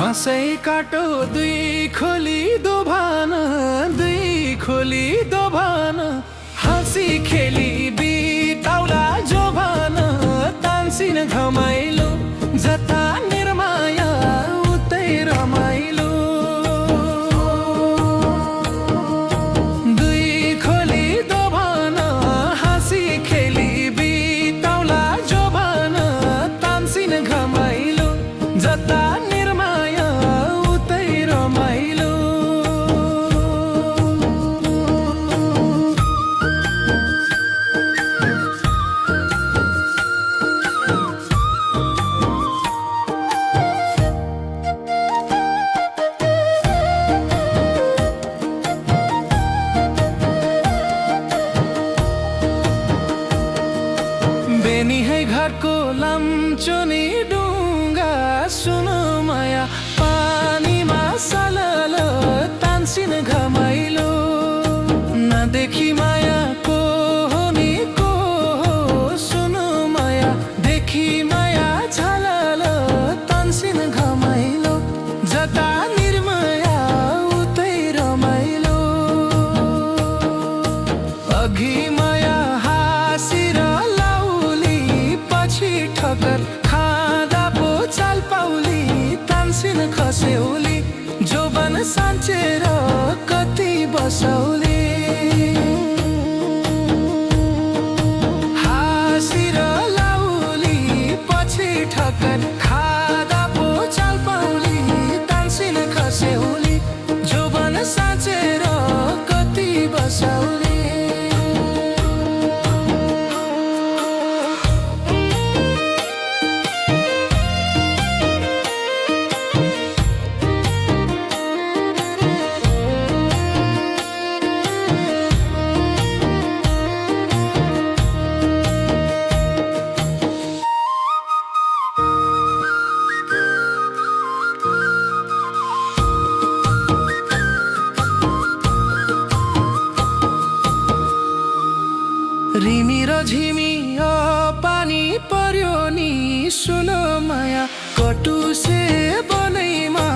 घाँसै काटो दुई खोली दोभान, दुई खोली दोभान, हाँसी खेली बिताउला जोभान। तान्सिन घमाइलो जता निर्माया उतै रमाइलो। दुई खोली दोभान, हाँसी खेली बिताउला जोभान। तान्सिन घमाइलो जता निर्माया उतै रमाइलो। बेनी है घरको लम्चुनी डुङ्गा, सुनो माया पानीमा सलल तान्सिन घमाइलो। नदेखि माया को हो नि को हो, सुनो माया देखि माया झलल तान्सिन घमाइलो। जता निर्माया उतै रमाइलो। अघि माया हाँसिर ठक्कर खाँदा पो चाल पाउली। तान्सिन खस्यौली जोबन साँचेर कति बसौली। हाँसिर लाउली पछि ठक्कर खाँदा पो चाल पाउली। तान्सिन खस्यौली जोबन साँचेर कति बसौली। रिमी र झिमी पानी पर्यो नि, सुनो माया कटुसे बनैमा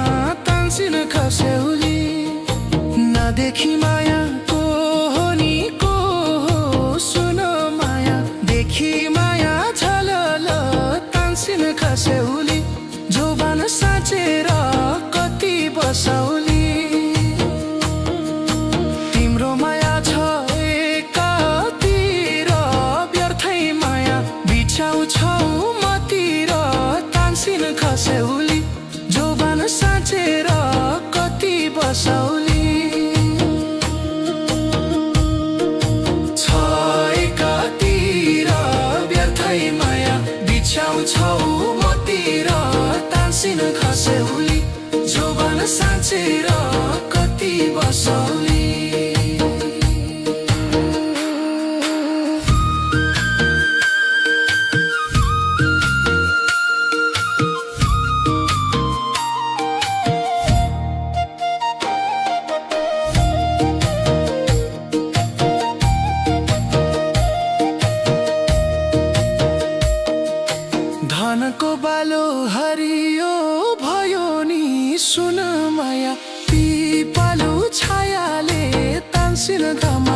तान्सिन खस्यौली। नदेखि माया को हो नि को हो, सुनो माया देखि माया झलल तान्सिन खस्यौली। जोबान साँचेर कति बसौली। तिम्रो माया छ छौ मतिर तान्सिन खस्यौली। जोबान साँचेर कति बसौली। छ एकातिर व्यर्थै माया बिछाउँछौ मतिर तान्सिन खस्यौली। जोबान साँचेर कति बसौली। धनको बालो हरियो भयो नि, सुन माया पिपलु छायाले तान्सिन घमा।